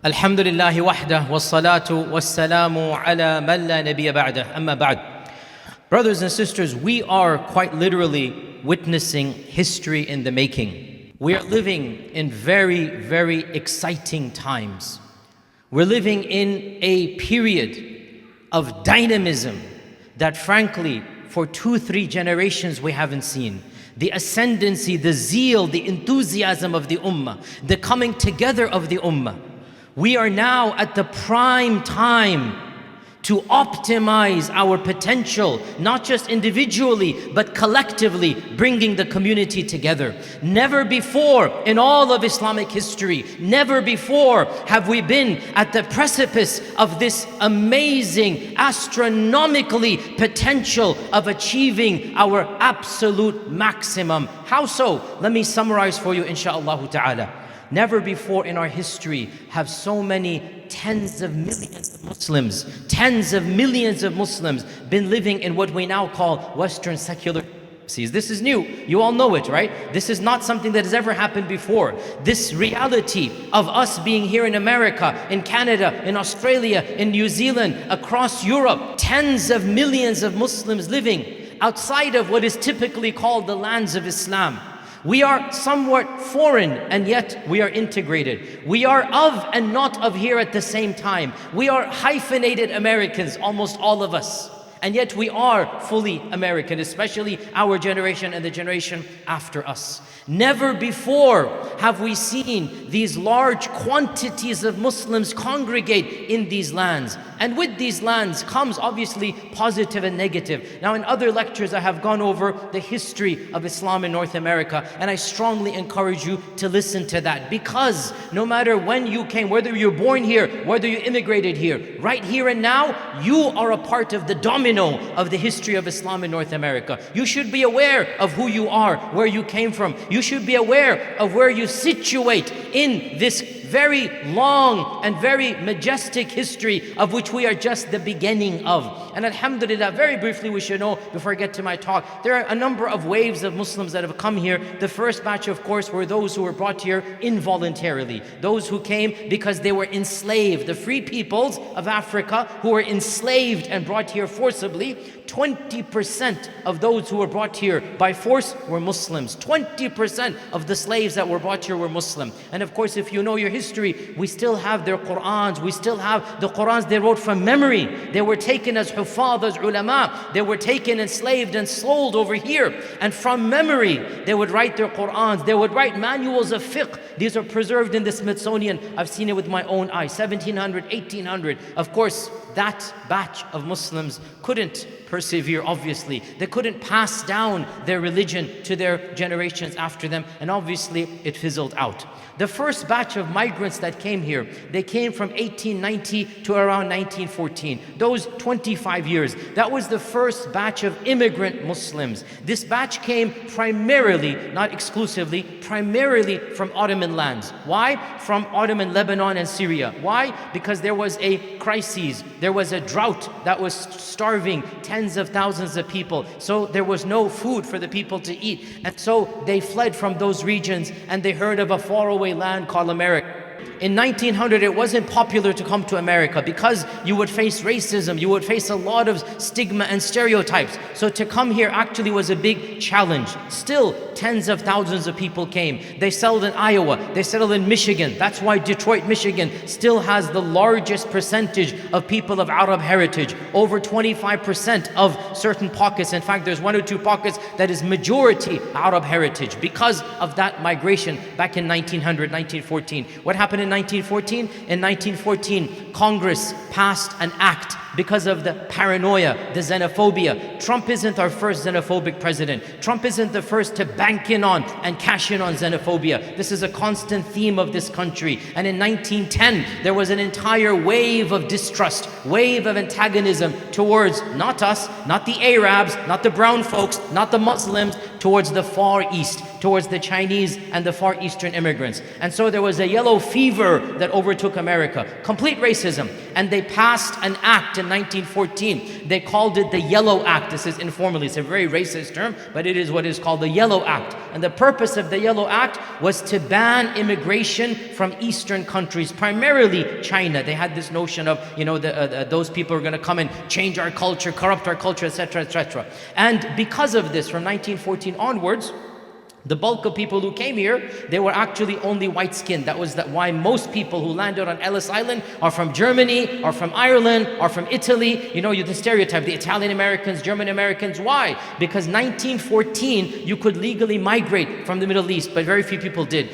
Alhamdulillah wahdah wassalatu wassalamu ala man la nabiyya ba'dah, amma ba'd. Brothers and sisters, we are quite literally witnessing history in the making. We are living in very, very exciting times. We're living in a period of dynamism that frankly, for 2-3 generations we haven't seen. The ascendancy, the zeal, the enthusiasm of the ummah, the coming together of the ummah. We are now at the prime time to optimize our potential, not just individually, but collectively, bringing the community together. Never before in all of Islamic history, never before have we been at the precipice of this amazing, astronomically potential of achieving our absolute maximum. How so? Let me summarize for you, insha'Allah ta'ala. Never before in our history have so many tens of millions of Muslims been living in what we now call Western secular democracies. This is new. You all know it, right? This is not something that has ever happened before. This reality of us being here in America, in Canada, in Australia, in New Zealand, across Europe, tens of millions of Muslims living outside of what is typically called the lands of Islam. We are somewhat foreign and yet we are integrated. We are of and not of here at the same time. We are hyphenated Americans, almost all of us. And yet we are fully American, especially our generation and the generation after us. Never before have we seen these large quantities of Muslims congregate in these lands. And with these lands comes obviously positive and negative. Now in other lectures I have gone over the history of Islam in North America, and I strongly encourage you to listen to that, because no matter when you came, whether you're born here, whether you immigrated here, right here and now, you are a part of the domino of the history of Islam in North America. You should be aware of who you are, where you came from. You should be aware of where you situate in this very long and very majestic history of which we are just the beginning of. And Alhamdulillah, very briefly we should know, before I get to my talk, there are a number of waves of Muslims that have come here. The first batch, of course, were those who were brought here involuntarily. Those who came because they were enslaved. The free peoples of Africa who were enslaved and brought here forcibly. 20% of those who were brought here by force were Muslims. 20% of the slaves that were brought here were Muslim. And of course, if you know your history, we still have their Qur'ans. We still have the Qur'ans they wrote from memory. They were taken as huffaz, as ulama. They were taken, enslaved and sold over here. And from memory, they would write their Qur'ans. They would write manuals of fiqh. These are preserved in the Smithsonian. I've seen it with my own eye. 1700, 1800. Of course, that batch of Muslims couldn't persevere, obviously. They couldn't pass down their religion to their generations after them, and obviously it fizzled out. The first batch of migrants that came here, they came from 1890 to around 1914. Those 25 years, that was the first batch of immigrant Muslims. This batch came primarily, not exclusively, primarily from Ottoman lands. Why? From Ottoman Lebanon and Syria. Why? Because there was a crisis. There was a drought that was starving tens of thousands of people. So there was no food for the people to eat. And so they fled from those regions and they heard of a faraway land called America. In 1900, it wasn't popular to come to America because you would face racism, you would face a lot of stigma and stereotypes. So to come here actually was a big challenge. Still, tens of thousands of people came. They settled in Iowa, they settled in Michigan. That's why Detroit, Michigan still has the largest percentage of people of Arab heritage. Over 25% of certain pockets. In fact, there's 1 or 2 pockets that is majority Arab heritage because of that migration back in 1900, 1914. What happened in 1914? In 1914, Congress passed an act because of the paranoia, the xenophobia. Trump isn't our first xenophobic president. Trump isn't the first to bank in on and cash in on xenophobia. This is a constant theme of this country. And in 1910, there was an entire wave of distrust, wave of antagonism towards not us, not the Arabs, not the brown folks, not the Muslims, towards the Far East, towards the Chinese and the Far Eastern immigrants. And so there was a yellow fever that overtook America. Complete racism. racism. And they passed an act in 1914. They called it the Yellow Act. This is informally, it's a very racist term, but it is what is called the Yellow Act. And the purpose of the Yellow Act was to ban immigration from Eastern countries, primarily China. They had this notion of, those people are going to come and change our culture, corrupt our culture, etc., etc. And because of this, from 1914 onwards, the bulk of people who came here, they were actually only white-skinned. That was why most people who landed on Ellis Island are from Germany, or from Ireland, or from Italy. The stereotype, the Italian Americans, German Americans. Why? Because 1914, you could legally migrate from the Middle East, but very few people did.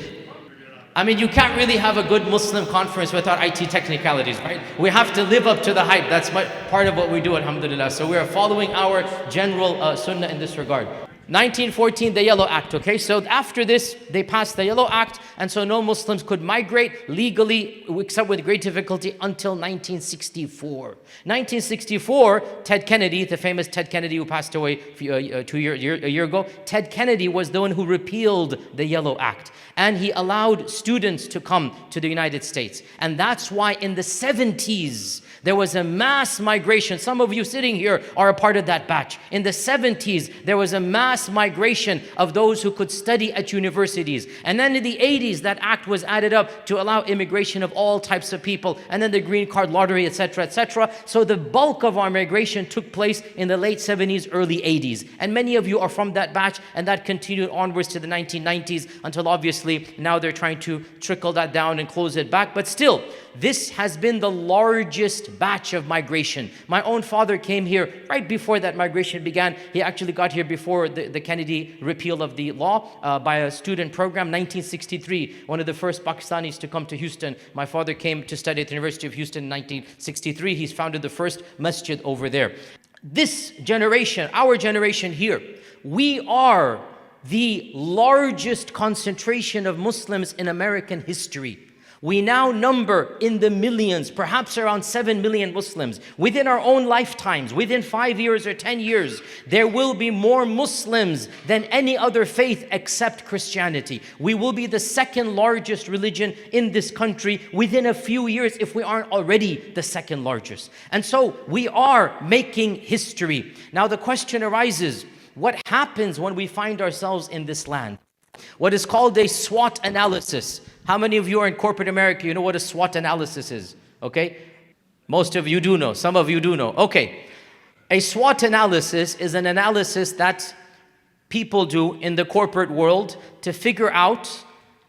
I mean, you can't really have a good Muslim conference without IT technicalities, right? We have to live up to the hype. That's part of what we do, Alhamdulillah. So we are following our general sunnah in this regard. 1914, the Yellow Act, okay? So after this, they passed the Yellow Act, and so no Muslims could migrate legally, except with great difficulty, until 1964. 1964, Ted Kennedy, the famous Ted Kennedy who passed away a year ago, Ted Kennedy was the one who repealed the Yellow Act. And he allowed students to come to the United States. And that's why in the 70s, there was a mass migration. Some of you sitting here are a part of that batch. In the 70s, there was a mass migration of those who could study at universities. And then in the 80s, that act was added up to allow immigration of all types of people. And then the green card lottery, etc., etc. So the bulk of our migration took place in the late 70s, early 80s. And many of you are from that batch, and that continued onwards to the 1990s until obviously now they're trying to trickle that down and close it back. But still, this has been the largest batch of migration. My own father came here right before that migration began. He actually got here before the Kennedy repeal of the law by a student program, 1963. One of the first Pakistanis to come to Houston. My father came to study at the University of Houston in 1963. He's founded the first Masjid over there. This generation, our generation here, we are the largest concentration of Muslims in American history. We now number in the millions, perhaps around 7 million Muslims. Within our own lifetimes, within 5 years or 10 years, there will be more Muslims than any other faith except Christianity. We will be the second largest religion in this country within a few years, if we aren't already the second largest. And so we are making history. Now the question arises, what happens when we find ourselves in this land? What is called a SWOT analysis. How many of you are in corporate America? You know what a SWOT analysis is, okay? Most of you do know. Some of you do know. Okay. A SWOT analysis is an analysis that people do in the corporate world to figure out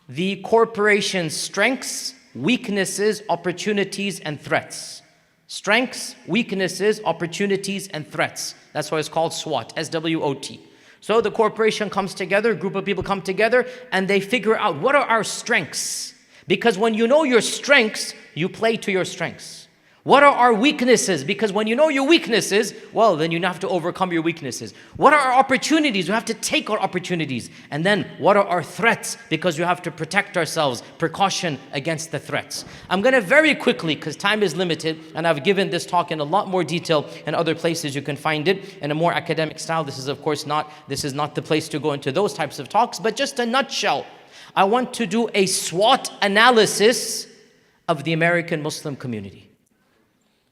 the corporation's strengths, weaknesses, opportunities, and threats. Strengths, weaknesses, opportunities, and threats. That's why it's called SWOT, S-W-O-T. So the corporation comes together, a group of people come together, and they figure out what are our strengths. Because when you know your strengths, you play to your strengths. What are our weaknesses? Because when you know your weaknesses, well, then you have to overcome your weaknesses. What are our opportunities? We have to take our opportunities. And then what are our threats? Because we have to protect ourselves, precaution against the threats. I'm going to very quickly, because time is limited, and I've given this talk in a lot more detail in other places. You can find it in a more academic style. This is, of course, not the place to go into those types of talks, but just a nutshell. I want to do a SWOT analysis of the American Muslim community.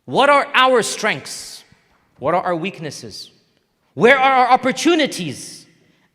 What are our strengths? What are our weaknesses? Where are our opportunities?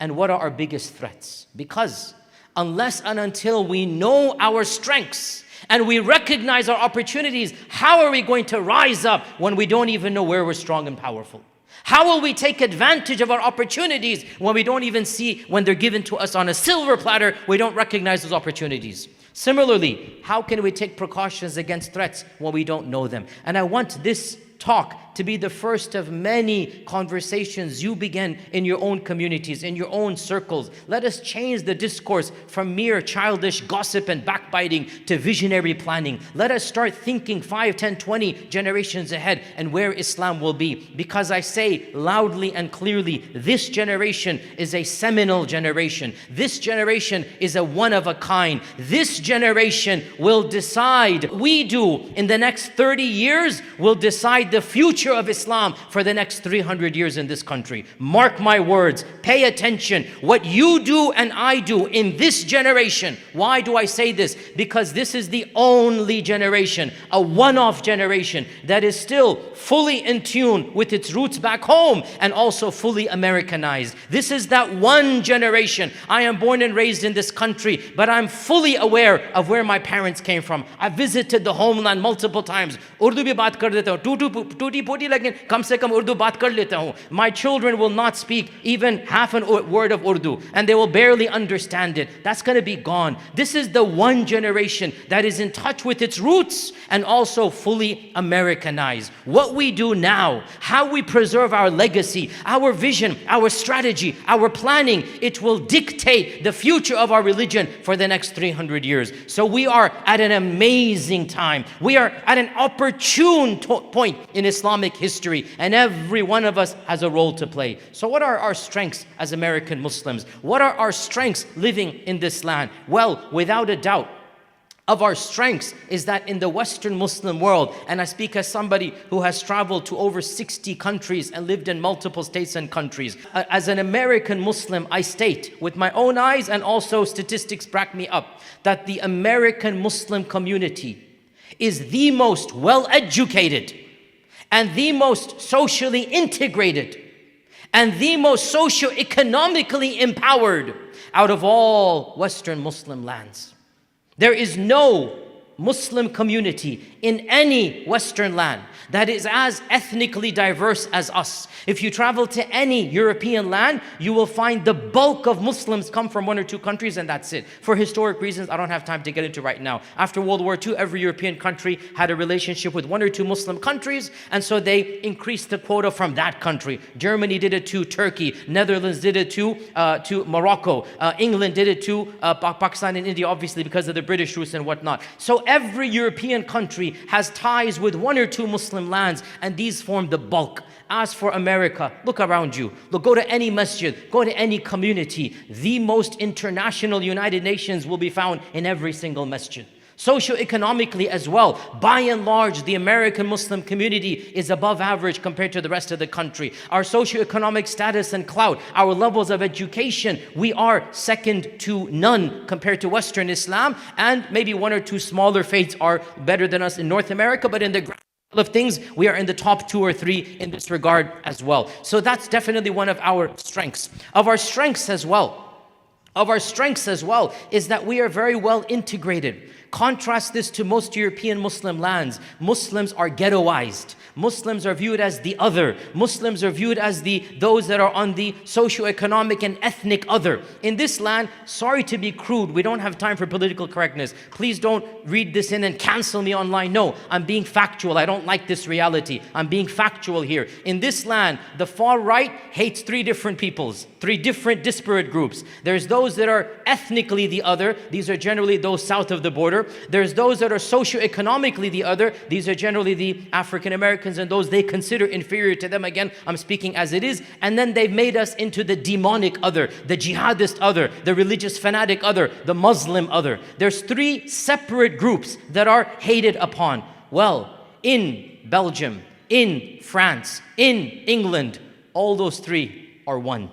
And what are our biggest threats? Because unless and until we know our strengths and we recognize our opportunities, how are we going to rise up when we don't even know where we're strong and powerful? How will we take advantage of our opportunities when we don't even see when they're given to us on a silver platter, we don't recognize those opportunities? Similarly, how can we take precautions against threats when we don't know them? And I want this talk to be the first of many conversations you begin in your own communities, in your own circles. Let us change the discourse from mere childish gossip and backbiting to visionary planning. Let us start thinking 5, 10, 20 generations ahead and where Islam will be. Because I say loudly and clearly, this generation is a seminal generation. This generation is a one of a kind. This generation will decide, we do, in the next 30 years, will decide the future future of Islam for the next 300 years in this country. Mark my words, pay attention. What you do and I do in this generation, why do I say this? Because this is the only generation, a one-off generation that is still fully in tune with its roots back home and also fully Americanized. This is that one generation. I am born and raised in this country, but I'm fully aware of where my parents came from. I visited the homeland multiple times. Urdu bhi baat kar deta hu. Tuti puti lekin kam se kam Urdu baat kar leta hu. My children will not speak even half a word of Urdu, and they will barely understand it. That's going to be gone. This is the one generation that is in touch with its roots and also fully Americanized. What we do now, how we preserve our legacy, our vision, our strategy, our planning, it will dictate the future of our religion for the next 300 years. So we are at an amazing time. We are at an opportune point in Islamic history, and every one of us has a role to play. So what are our strengths as American Muslims? What are our strengths living in this land? Well, without a doubt, of our strengths is that in the Western Muslim world, and I speak as somebody who has traveled to over 60 countries and lived in multiple states and countries. As an American Muslim, I state with my own eyes, and also statistics back me up, that the American Muslim community is the most well-educated and the most socially integrated and the most socio-economically empowered out of all Western Muslim lands. There is no Muslim community in any Western land that is as ethnically diverse as us. If you travel to any European land, you will find the bulk of Muslims come from one or two countries, and that's it. For historic reasons I don't have time to get into right now. After World War II, every European country had a relationship with one or two Muslim countries, and so they increased the quota from that country. Germany did it to Turkey. Netherlands did it to Morocco. England did it to Pakistan and India, obviously because of the British roots and whatnot. So every European country has ties with one or two Muslim lands, and these form the bulk. As for America, look around you. Look, go to any masjid, go to any community. The most international United Nations will be found in every single masjid. Socioeconomically as well, by and large, the American Muslim community is above average compared to the rest of the country. Our socioeconomic status and clout, our levels of education, we are second to none compared to Western Islam, and maybe one or two smaller faiths are better than us in North America, but in the grand of things, we are in the top 2 or 3 in this regard as well. So that's definitely one of our strengths. Of our strengths as well is that we are very well integrated. Contrast this to most European Muslim lands. Muslims are ghettoized. Muslims are viewed as the other. Muslims are viewed as those that are on the socio-economic and ethnic other. In this land, sorry to be crude, we don't have time for political correctness. Please don't read this in and cancel me online. No, I'm being factual. I don't like this reality. I'm being factual here. In this land, the far right hates 3 different peoples, 3 different disparate groups. There's those that are ethnically the other. These are generally those south of the border. There's those that are socio-economically the other. These are generally the African Americans and those they consider inferior to them. Again, I'm speaking as it is. And then they've made us into the demonic other, the jihadist other, the religious fanatic other, the Muslim other. There's 3 separate groups that are hated upon. Well, in Belgium, in France, in England, all those 3 are one.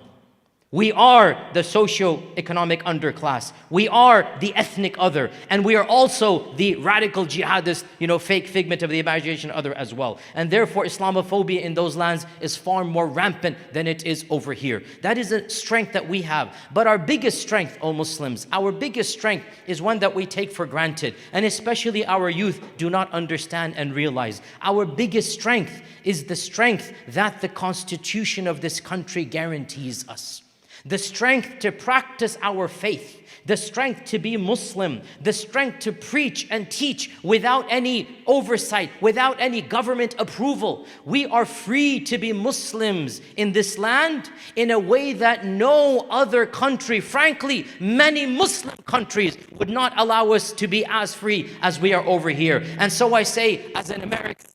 We are the socio-economic underclass. We are the ethnic other. And we are also the radical jihadist, fake figment of the imagination other as well. And therefore, Islamophobia in those lands is far more rampant than it is over here. That is a strength that we have. But our biggest strength, O Muslims, our biggest strength is one that we take for granted. And especially our youth do not understand and realize. Our biggest strength is the strength that the Constitution of this country guarantees us. The strength to practice our faith, the strength to be Muslim, the strength to preach and teach without any oversight, without any government approval. We are free to be Muslims in this land in a way that no other country, frankly, many Muslim countries would not allow us to be as free as we are over here. And so I say, as an American,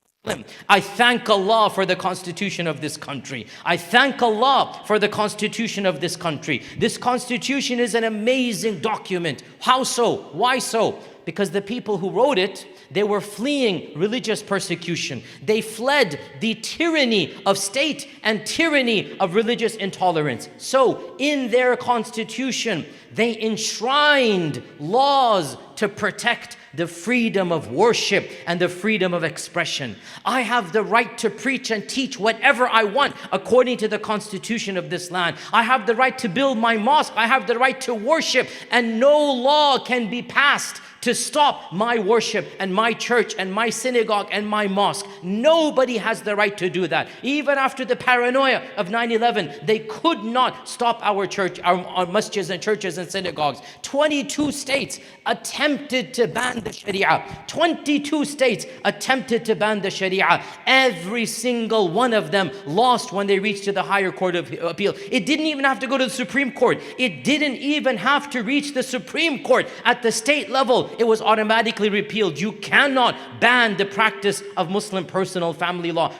I thank Allah for the Constitution of this country. I thank Allah for the Constitution of this country. This Constitution is an amazing document. How so? Why so? Because the people who wrote it, they were fleeing religious persecution. They fled the tyranny of state and tyranny of religious intolerance. So in their constitution, they enshrined laws to protect the freedom of worship and the freedom of expression. I have the right to preach and teach whatever I want according to the constitution of this land. I have the right to build my mosque. I have the right to worship, and no law can be passed to stop my worship and my church and my synagogue and my mosque. Nobody has the right to do that. Even after the paranoia of 9/11, they could not stop our church, our masjids and churches and synagogues. 22 states attempted to ban the Sharia. 22 states attempted to ban the Sharia. Every single one of them lost when they reached to the higher court of appeal. It didn't even have to go to the Supreme Court. It didn't even have to reach the Supreme Court. At the state level, it was automatically repealed. You cannot ban the practice of Muslim personal family law.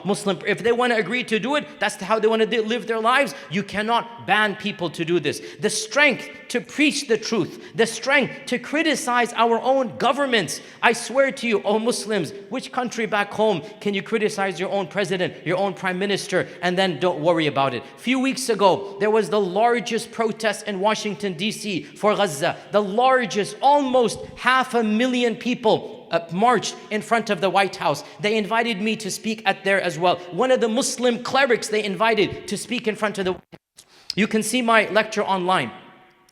If they want to agree to do it, that's how they want to live their lives. You cannot ban people to do this. The strength to preach the truth, the strength to criticize our own governments. I swear to you, oh Muslims, which country back home can you criticize your own president, your own prime minister, and then don't worry about it? A few weeks ago, there was the largest protest in Washington, D.C. for Gaza. The largest, almost 500,000 people marched in front of the White House. They invited me to speak at there as well. One of the Muslim clerics they invited to speak in front of the White House. You can see my lecture online.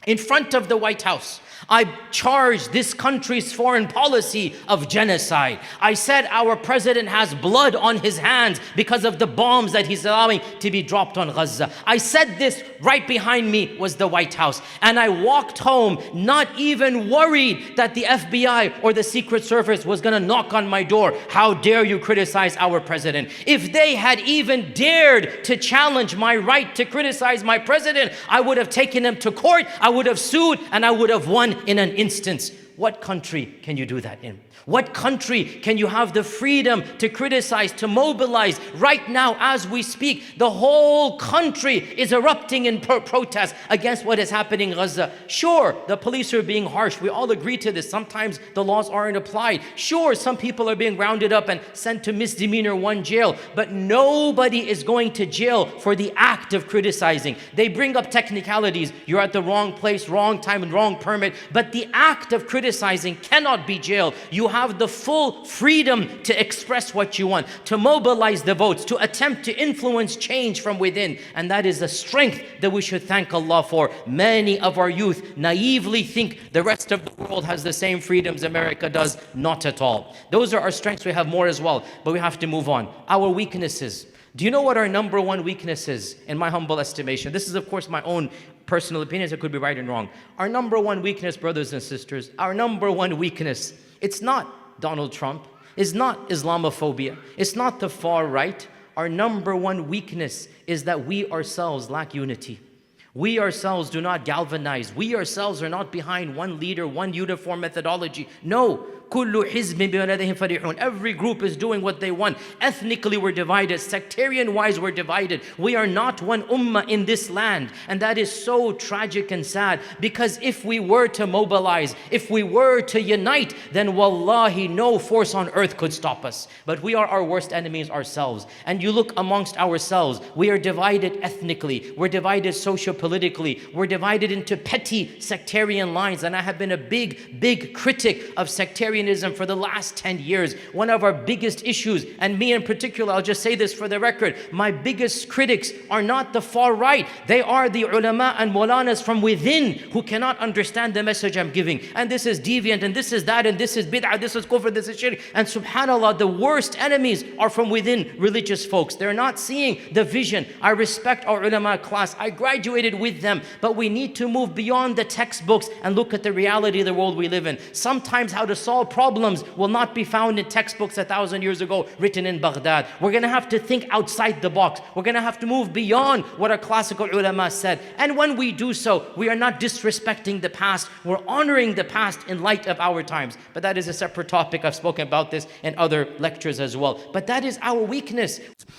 In front of the White House, I charged this country's foreign policy of genocide. I said our president has blood on his hands because of the bombs that he's allowing to be dropped on Gaza. I said this. Right behind me was the White House. And I walked home not even worried that the FBI or the Secret Service was going to knock on my door. How dare you criticize our president? If they had even dared to challenge my right to criticize my president, I would have taken them to court, I would have sued, and I would have won in an instance. What country can you do that in? What country can you have the freedom to criticize, to mobilize? Right now, as we speak, the whole country is erupting in protest against what is happening in Gaza. Sure, the police are being harsh. We all agree to this. Sometimes the laws aren't applied. Sure, some people are being rounded up and sent to misdemeanor 1 jail, but nobody is going to jail for the act of criticizing. They bring up technicalities. You're at the wrong place, wrong time, and wrong permit, but the act of criticizing cannot be jailed. You have the full freedom to express what you want, to mobilize the votes, to attempt to influence change from within. And that is the strength that we should thank Allah for. Many of our youth naively think the rest of the world has the same freedoms America does. Not at all. Those are our strengths. We have more as well, but we have to move on. Our weaknesses. Do you know what our number one weakness is, in my humble estimation? This is, of course, my own personal opinions. I could be right and wrong. Our number one weakness, brothers and sisters, our number one weakness, it's not Donald Trump. It's not Islamophobia. It's not the far right. Our number one weakness is that we ourselves lack unity. We ourselves do not galvanize. We ourselves are not behind one leader, one uniform methodology. No. Every group is doing what they want. Ethnically we're divided. Sectarian wise we're divided. We are not one ummah in this land. And that is so tragic and sad, because if we were to mobilize, if we were to unite, then wallahi no force on earth could stop us. But we are our worst enemies ourselves. And you look amongst ourselves, we are divided ethnically, we're divided socio-politically, we're divided into petty sectarian lines. And I have been a big critic of sectarianism for the last 10 years. One of our biggest issues, and me in particular, I'll just say this for the record, my biggest critics are not the far right. They are the ulama and mawlanas from within who cannot understand the message I'm giving. And this is deviant, and this is that, and this is bid'ah, this is kufr, this is shirk. And subhanAllah, the worst enemies are from within religious folks. They're not seeing the vision. I respect our ulama class. I graduated with them, but we need to move beyond the textbooks and look at the reality of the world we live in. Sometimes how to solve problems will not be found in textbooks 1,000 years ago written in Baghdad. We're going to have to think outside the box. We're going to have to move beyond what our classical ulama said. And when we do so, we are not disrespecting the past. We're honoring the past in light of our times. But that is a separate topic. I've spoken about this in other lectures as well. But that is our weakness.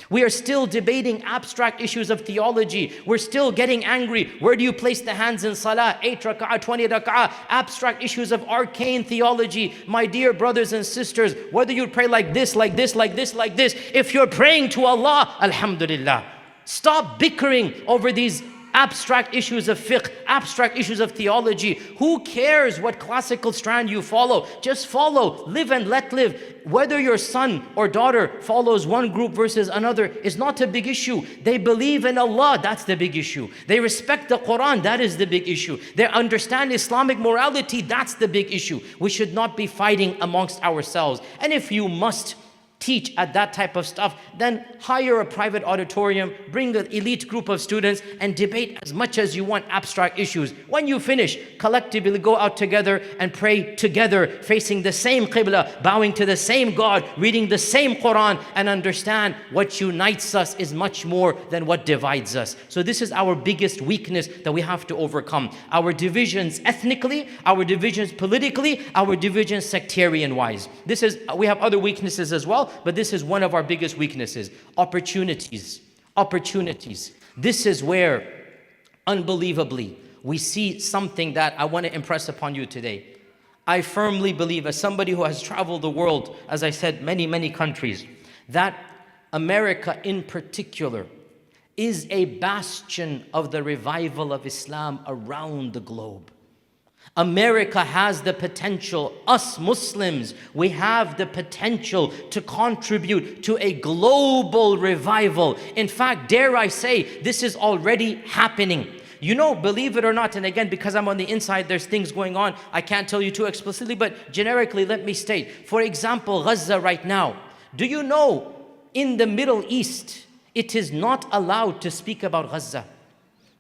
We are still debating abstract issues of theology. We're still getting angry. Where do you place the hands in salah? 8 rak'ah, 20 rak'ah. Abstract issues of arcane theology. My dear brothers and sisters, whether you pray like this, like this, like this, like this, if you're praying to Allah, Alhamdulillah. Stop bickering over these abstract issues of fiqh, abstract issues of theology. Who cares what classical strand you follow? Just follow, live and let live. Whether your son or daughter follows one group versus another is not a big issue. They believe in Allah, that's the big issue. They respect the Quran, that is the big issue. They understand Islamic morality, that's the big issue. We should not be fighting amongst ourselves. And if you must teach at that type of stuff, then hire a private auditorium, bring an elite group of students and debate as much as you want abstract issues. When you finish, collectively go out together and pray together, facing the same qibla, bowing to the same God, reading the same Quran, and understand what unites us is much more than what divides us. So this is our biggest weakness that we have to overcome. Our divisions ethnically, our divisions politically, our divisions sectarian-wise. We have other weaknesses as well, but this is one of our biggest weaknesses. Opportunities. This is where, unbelievably, we see something that I want to impress upon you today. I firmly believe, as somebody who has traveled the world, as I said, many, many countries, that America in particular is a bastion of the revival of Islam around the globe. America has the potential, us Muslims, we have the potential to contribute to a global revival. In fact, dare I say, this is already happening. You know, believe it or not, and again, because I'm on the inside, there's things going on. I can't tell you too explicitly, but generically, let me state. For example, Gaza right now. Do you know, in the Middle East, it is not allowed to speak about Gaza?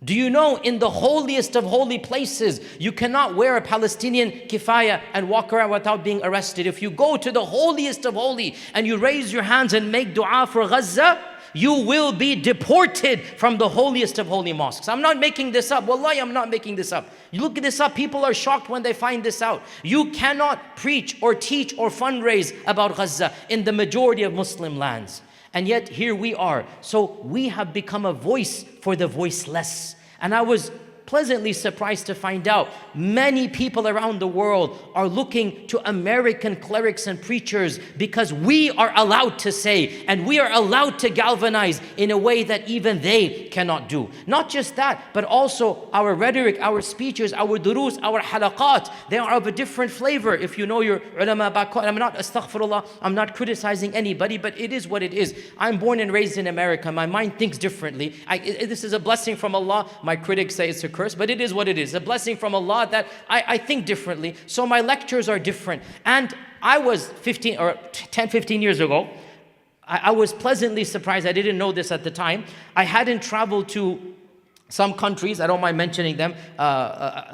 Do you know, in the holiest of holy places, you cannot wear a Palestinian kifaya and walk around without being arrested? If you go to the holiest of holy and you raise your hands and make dua for Gaza, you will be deported from the holiest of holy mosques. I'm not making this up. Wallahi, I'm not making this up. You look this up, people are shocked when they find this out. You cannot preach or teach or fundraise about Gaza in the majority of Muslim lands. And yet here we are. So we have become a voice for the voiceless. And I was pleasantly surprised to find out many people around the world are looking to American clerics and preachers because we are allowed to say and we are allowed to galvanize in a way that even they cannot do. Not just that, but also our rhetoric, our speeches, our durus, our halaqat, they are of a different flavor. If you know your ulama back home, I'm not, astaghfirullah, I'm not criticizing anybody, but it is what it is. I'm born and raised in America. My mind thinks differently. This is a blessing from Allah. My critics say it's a curse, but it is what it is. A blessing from Allah that I think differently. So my lectures are different. And I was 10, 15 years ago, I was pleasantly surprised. I didn't know this at the time. I hadn't traveled to some countries. I don't mind mentioning them.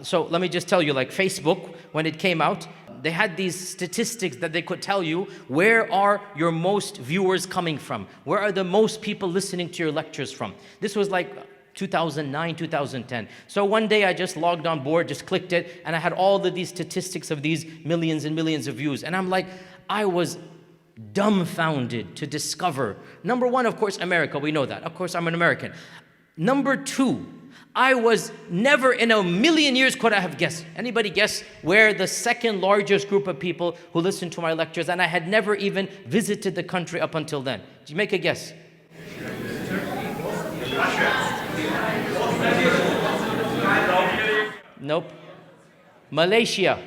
So let me just tell you, like Facebook, when it came out, they had these statistics that they could tell you, where are your most viewers coming from? Where are the most people listening to your lectures from? This was like 2009, 2010. So one day I just logged on board, just clicked it, and I had all of these statistics of these millions and millions of views. And I'm like, I was dumbfounded to discover, number one, of course, America, we know that. Of course, I'm an American. Number two, I was never in a million years could I have guessed. Anybody guess where the second largest group of people who listen to my lectures, and I had never even visited the country up until then? Did you make a guess? Nope. Malaysia.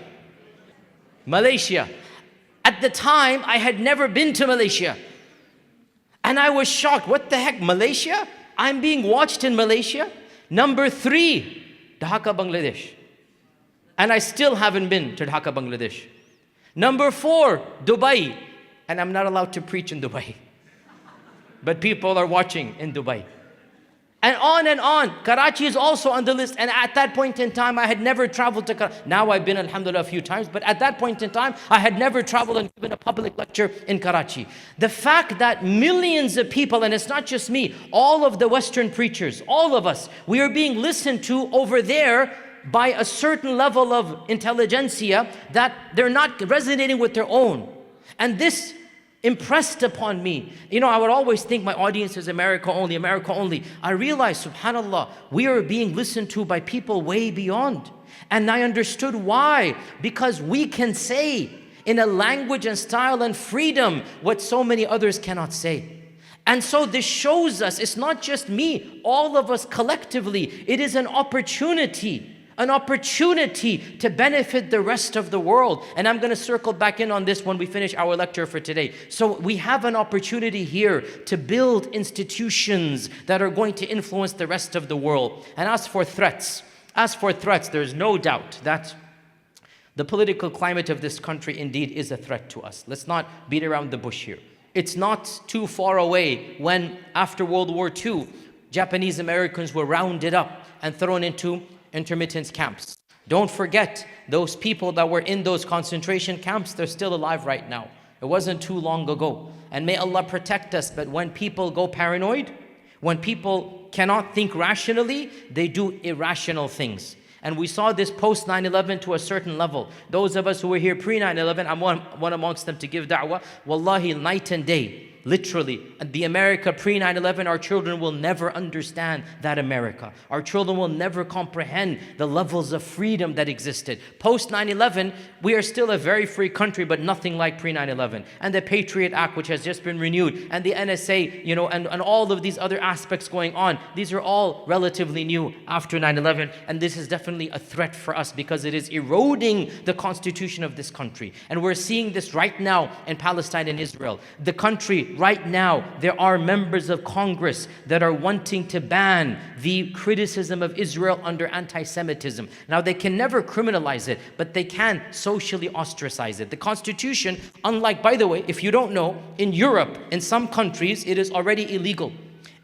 At the time, I had never been to Malaysia. And I was shocked. What the heck, Malaysia? I'm being watched in Malaysia? Number 3, Dhaka, Bangladesh. And I still haven't been to Dhaka, Bangladesh. Number 4, Dubai. And I'm not allowed to preach in Dubai. But people are watching in Dubai. And on and on. Karachi is also on the list. And at that point in time, I had never traveled to Karachi. Now I've been, Alhamdulillah, a few times. But at that point in time, I had never traveled and given a public lecture in Karachi. The fact that millions of people, and it's not just me, all of the Western preachers, all of us, we are being listened to over there by a certain level of intelligentsia that they're not resonating with their own. And this impressed upon me. I would always think my audience is America only, America only. I realized, subhanAllah, we are being listened to by people way beyond. And I understood why. Because we can say in a language and style and freedom what so many others cannot say. And so this shows us, it's not just me, all of us collectively. It is an opportunity to benefit the rest of the world. And I'm going to circle back in on this when we finish our lecture for today. So we have an opportunity here to build institutions that are going to influence the rest of the world. And as for threats, there's no doubt that the political climate of this country indeed is a threat to us. Let's not beat around the bush here. It's not too far away when, after World War II, Japanese Americans were rounded up and thrown into intermittent camps. Don't forget, those people that were in those concentration camps, they're still alive right now. It wasn't too long ago. And may Allah protect us. But when people go paranoid, when people cannot think rationally, they do irrational things. And we saw this post 9/11 to a certain level. Those of us who were here pre 9/11, I'm one amongst them to give da'wah. Wallahi, night and day. Literally, the America pre 9/11, our children will never understand that America. Our children will never comprehend the levels of freedom that existed. Post 9/11, we are still a very free country, but nothing like pre 9/11. And the Patriot Act, which has just been renewed, and the NSA, and all of these other aspects going on, these are all relatively new after 9/11. And this is definitely a threat for us because it is eroding the constitution of this country. And we're seeing this right now in Palestine and Israel. The country, right now, there are members of Congress that are wanting to ban the criticism of Israel under anti-Semitism. Now, they can never criminalize it, but they can socially ostracize it. The Constitution, unlike, by the way, if you don't know, in Europe, in some countries, it is already illegal.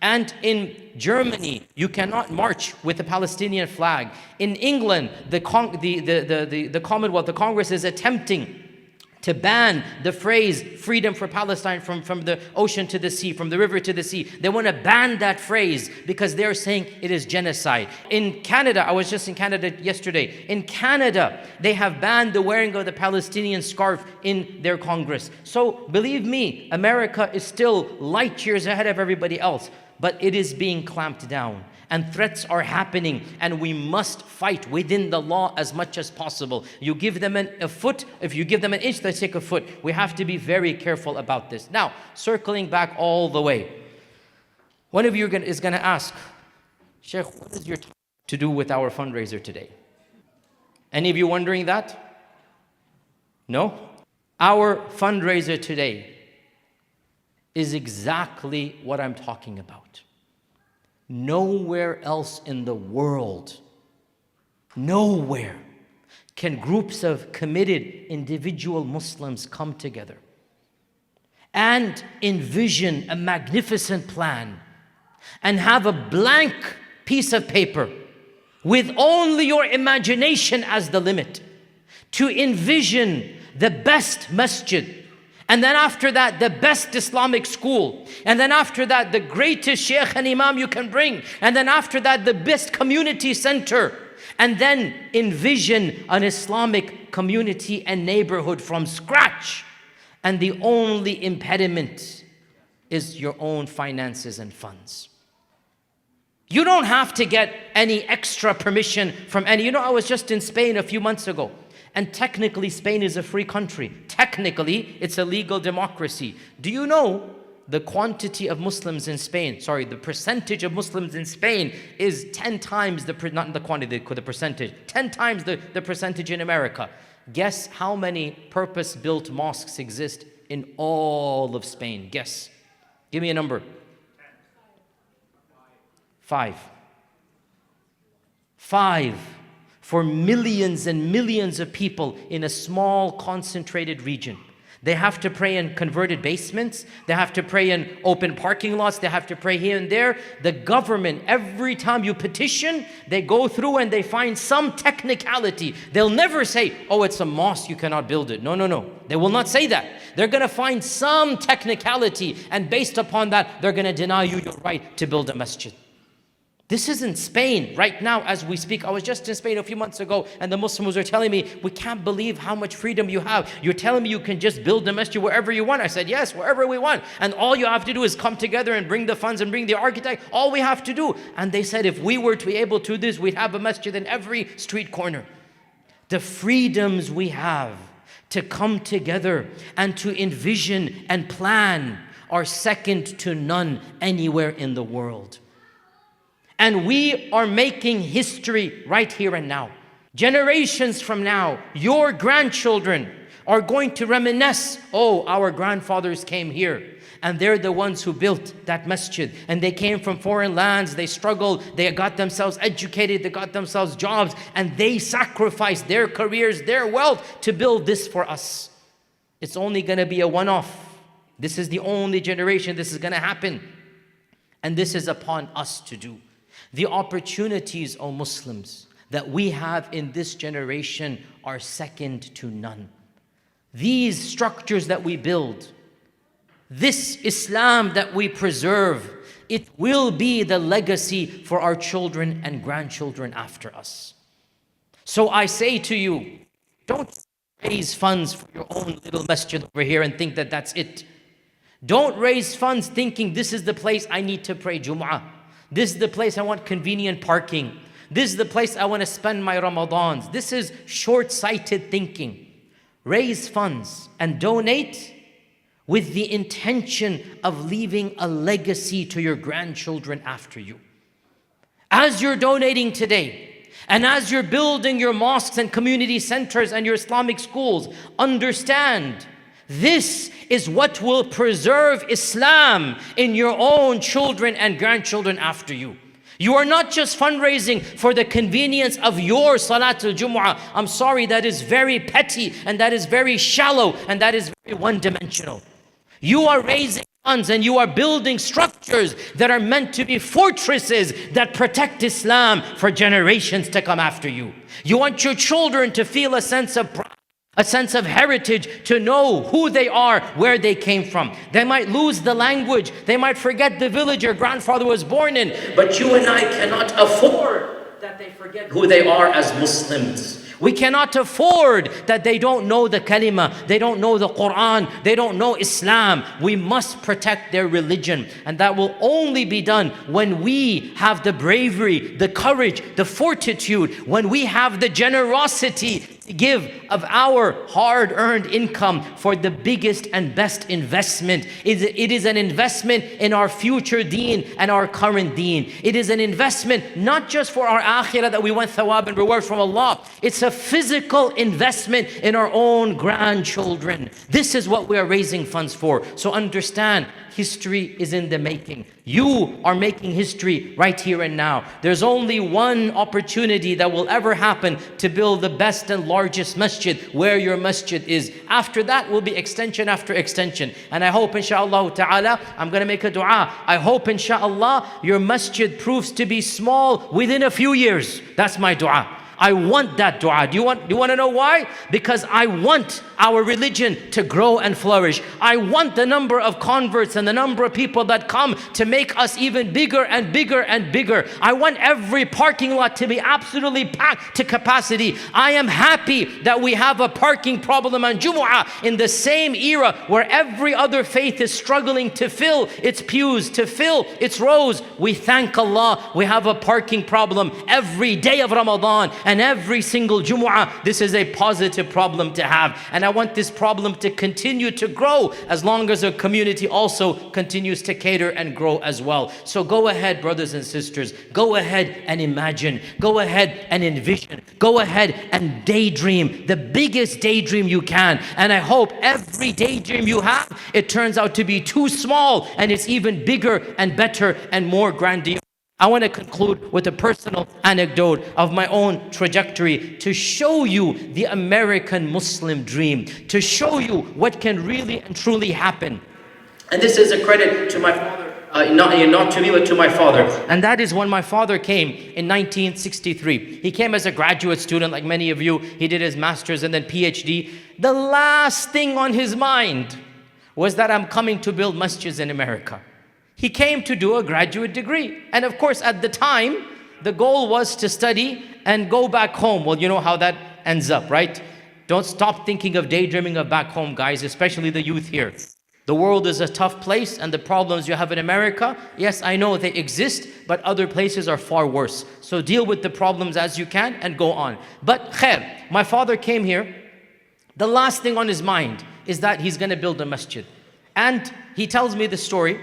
And in Germany, you cannot march with the Palestinian flag. In England, the Commonwealth, the Congress is attempting to ban the phrase freedom for Palestine from the ocean to the sea, from the river to the sea. They want to ban that phrase because they're saying it is genocide. In Canada, I was just in Canada yesterday. In Canada, they have banned the wearing of the Palestinian scarf in their Congress. So believe me, America is still light years ahead of everybody else, but it is being clamped down. And threats are happening, and we must fight within the law as much as possible. You give them a foot, if you give them an inch, they take a foot. We have to be very careful about this. Now, circling back all the way, one of you is going to ask, Shaykh, what is your talk to do with our fundraiser today? Any of you wondering that? No? Our fundraiser today is exactly what I'm talking about. Nowhere else in the world, nowhere can groups of committed individual Muslims come together and envision a magnificent plan and have a blank piece of paper with only your imagination as the limit to envision the best masjid. And then after that, the best Islamic school. And then after that, the greatest sheikh and imam you can bring. And then after that, the best community center. And then envision an Islamic community and neighborhood from scratch. And the only impediment is your own finances and funds. You don't have to get any extra permission from any. I was just in Spain a few months ago. And technically, Spain is a free country. Technically, it's a legal democracy. Do you know the quantity of Muslims in Spain? The percentage of Muslims in Spain is 10 times not the quantity, the percentage, 10 times the percentage in America. Guess how many purpose-built mosques exist in all of Spain? Guess. Give me a number. 5. 5. For millions and millions of people in a small concentrated region. They have to pray in converted basements. They have to pray in open parking lots. They have to pray here and there. The government, every time you petition, they go through and they find some technicality. They'll never say, oh, it's a mosque, you cannot build it. No, no, no. They will not say that. They're going to find some technicality, and based upon that, they're going to deny you your right to build a masjid. This is in Spain right now as we speak. I was just in Spain a few months ago, and the Muslims were telling me, we can't believe how much freedom you have. You're telling me you can just build a masjid wherever you want. I said, yes, wherever we want. And all you have to do is come together and bring the funds and bring the architect. All we have to do. And they said, if we were to be able to do this, we'd have a masjid in every street corner. The freedoms we have to come together and to envision and plan are second to none anywhere in the world. And we are making history right here and now. Generations from now, your grandchildren are going to reminisce, oh, our grandfathers came here. And they're the ones who built that masjid. And they came from foreign lands, they struggled, they got themselves educated, they got themselves jobs, and they sacrificed their careers, their wealth to build this for us. It's only going to be a one-off. This is the only generation this is going to happen. And this is upon us to do. The opportunities, O Muslims, that we have in this generation are second to none. These structures that we build, this Islam that we preserve, it will be the legacy for our children and grandchildren after us. So I say to you, don't raise funds for your own little masjid over here and think that that's it. Don't raise funds thinking this is the place I need to pray Jum'ah. This is the place I want convenient parking. This is the place I want to spend my Ramadans. This is short-sighted thinking. Raise funds and donate with the intention of leaving a legacy to your grandchildren after you. As you're donating today, and as you're building your mosques and community centers and your Islamic schools, understand this is what will preserve Islam in your own children and grandchildren after you. You are not just fundraising for the convenience of your Salatul Jumu'ah. I'm sorry, that is very petty, and that is very shallow, and that is very one-dimensional. You are raising funds and you are building structures that are meant to be fortresses that protect Islam for generations to come after you. You want your children to feel a sense of pride, a sense of heritage, to know who they are, where they came from. They might lose the language, they might forget the village your grandfather was born in, but you and I cannot afford that they forget who they are as Muslims. We cannot afford that they don't know the kalima, they don't know the Quran, they don't know Islam. We must protect their religion, and that will only be done when we have the bravery, the courage, the fortitude, when we have the generosity to give of our hard-earned income for the biggest and best investment. It is an investment in our future deen and our current deen. It is an investment not just for our akhirah that we want thawab and reward from Allah. It's a physical investment in our own grandchildren. This is what we are raising funds for. So understand, history is in the making. You are making history right here and now. There's only one opportunity that will ever happen to build the best and largest masjid where your masjid is. After that will be extension after extension. And I hope inshallah ta'ala, I'm going to make a dua. I hope inshallah your masjid proves to be small within a few years. That's my dua. I want that dua. Do you want to know why? Because I want our religion to grow and flourish. I want the number of converts and the number of people that come to make us even bigger and bigger and bigger. I want every parking lot to be absolutely packed to capacity. I am happy that we have a parking problem on Jumu'ah in the same era where every other faith is struggling to fill its pews, to fill its rows. We thank Allah we have a parking problem every day of Ramadan. And every single Jumu'ah, this is a positive problem to have. And I want this problem to continue to grow as long as our community also continues to cater and grow as well. So go ahead, brothers and sisters. Go ahead and imagine. Go ahead and envision. Go ahead and daydream. The biggest daydream you can. And I hope every daydream you have, it turns out to be too small and it's even bigger and better and more grandiose I want to conclude with a personal anecdote of my own trajectory to show you the American Muslim dream, to show you what can really and truly happen. And this is a credit to my father, not to me, but to my father. And that is when my father came in 1963. He came as a graduate student, like many of you. He did his master's and then PhD. The last thing on his mind was that I'm coming to build masjids in America. He came to do a graduate degree. And of course, at the time, the goal was to study and go back home. Well, you know how that ends up, right? Don't stop thinking of daydreaming of back home, guys, especially the youth here. The world is a tough place, and the problems you have in America, yes, I know they exist, but other places are far worse. So deal with the problems as you can and go on. But khair, my father came here. The last thing on his mind is that he's going to build a masjid. And he tells me the story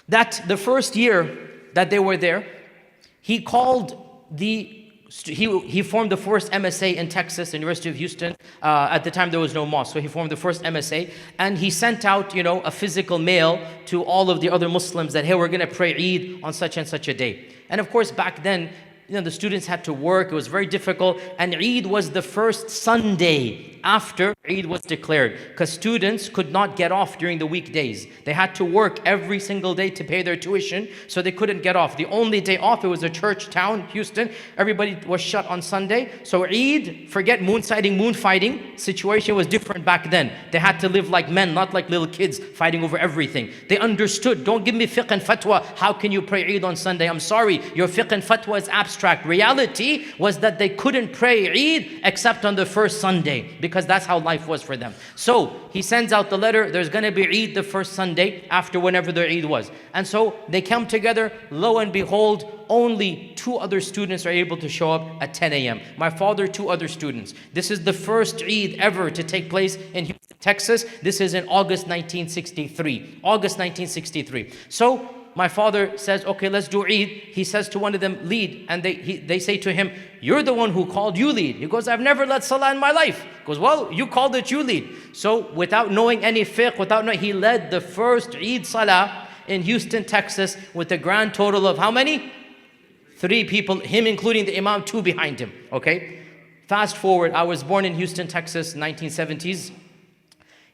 that the first year that they were there, he formed the first MSA in Texas, University of Houston. At the time there was no mosque, so he formed the first MSA, and he sent out, a physical mail to all of the other Muslims that, hey, we're going to pray Eid on such and such a day. And of course, back then, the students had to work. It was very difficult, and Eid was the first Sunday after Eid was declared, because students could not get off during the weekdays. They had to work every single day to pay their tuition, so they couldn't get off. The only day off, it was a church town, Houston. Everybody was shut on Sunday. So Eid, forget moon sighting, moon fighting, situation was different back then. They had to live like men, not like little kids fighting over everything. They understood, don't give me fiqh and fatwa. How can you pray Eid on Sunday? I'm sorry, your fiqh and fatwa is abstract. Reality was that they couldn't pray Eid except on the first Sunday, because that's how life was for them. So he sends out the letter, there's going to be Eid the first Sunday after whenever their Eid was. And so they come together. Lo and behold, only 2 other students are able to show up at 10 a.m. My father, 2 other students. This is the first Eid ever to take place in Houston, Texas. This is in August 1963. August 1963. So my father says, okay, let's do Eid. He says to one of them, lead. And they say to him, you're the one who called, you lead. He goes, I've never led Salah in my life. He goes, well, you called it, you lead. So without knowing any fiqh, he led the first Eid Salah in Houston, Texas, with a grand total of how many? 3 people, him including the Imam, 2 behind him, okay? Fast forward, I was born in Houston, Texas, 1970s.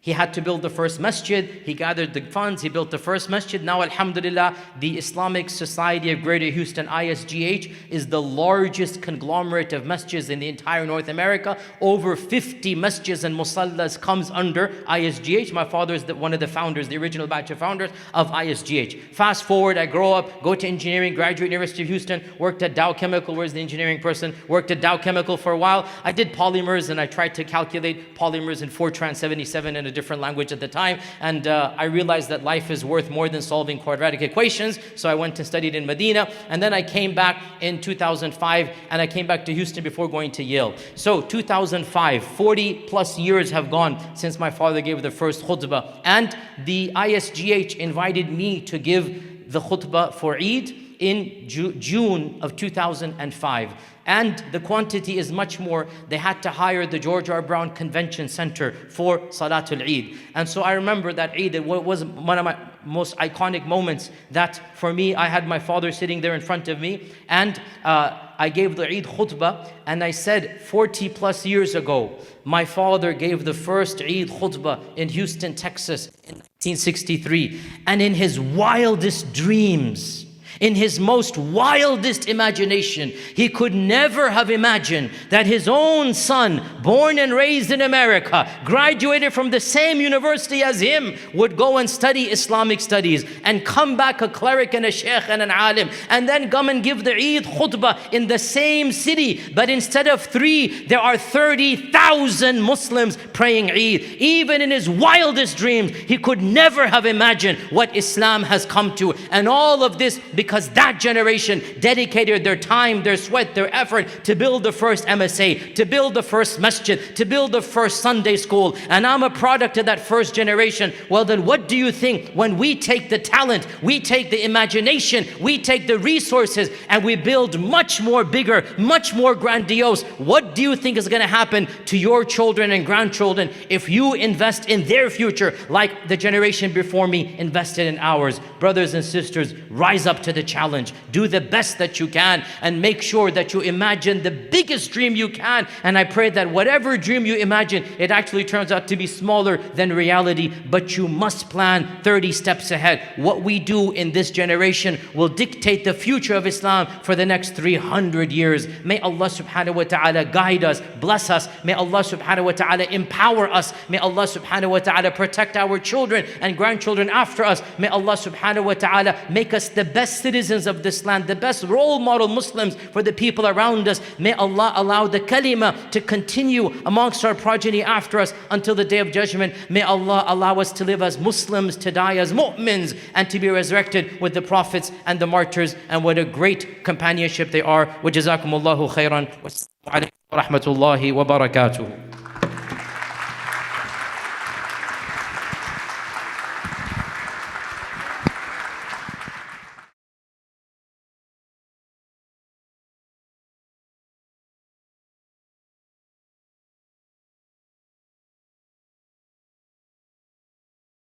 He had to build the first masjid. He gathered the funds. He built the first masjid. Now, Alhamdulillah, the Islamic Society of Greater Houston, ISGH, is the largest conglomerate of masjids in the entire North America. Over 50 masjids and musallas comes under ISGH. My father is one of the founders, the original batch of founders of ISGH. Fast forward, I grow up, go to engineering, graduate University of Houston, worked at Dow Chemical. Where's the engineering person? Worked at Dow Chemical for a while. I did polymers, and I tried to calculate polymers in Fortran 77 and a different language at the time, and I realized that life is worth more than solving quadratic equations, so I went and studied in Medina, and then I came back in 2005, and I came back to Houston before going to Yale. So 2005, 40 plus years have gone since my father gave the first khutbah, and the ISGH invited me to give the khutbah for Eid in June of 2005. And the quantity is much more. They had to hire the George R. Brown Convention Center for Salatul Eid. And so I remember that Eid, it was one of my most iconic moments that for me, I had my father sitting there in front of me, and I gave the Eid khutbah, and I said 40 plus years ago, my father gave the first Eid khutbah in Houston, Texas in 1963. And in his wildest dreams, in his most wildest imagination, he could never have imagined that his own son, born and raised in America, graduated from the same university as him, would go and study Islamic studies and come back a cleric and a sheikh and an alim, and then come and give the Eid khutbah in the same city. But instead of 3, there are 30,000 Muslims praying Eid. Even in his wildest dreams, he could never have imagined what Islam has come to. And all of this because that generation dedicated their time, their sweat, their effort to build the first MSA, to build the first masjid, to build the first Sunday school. And I'm a product of that first generation. Well, then what do you think when we take the talent, we take the imagination, we take the resources, and we build much more bigger, much more grandiose? What do you think is going to happen to your children and grandchildren if you invest in their future like the generation before me invested in ours? Brothers and sisters, rise up to to the challenge. Do the best that you can and make sure that you imagine the biggest dream you can. And I pray that whatever dream you imagine, it actually turns out to be smaller than reality. But you must plan 30 steps ahead. What we do in this generation will dictate the future of Islam for the next 300 years. May Allah subhanahu wa ta'ala guide us, bless us. May Allah subhanahu wa ta'ala empower us. May Allah subhanahu wa ta'ala protect our children and grandchildren after us. May Allah subhanahu wa ta'ala make us the best citizens of this land, the best role model Muslims for the people around us. May Allah allow the kalima to continue amongst our progeny after us until the day of judgment. May Allah allow us to live as Muslims, to die as mu'mins, and to be resurrected with the prophets and the martyrs. And what a great companionship they are. Wa jazakumullahu khairan. Wa assalamu alaikum wa rahmatullahi wa barakatuh.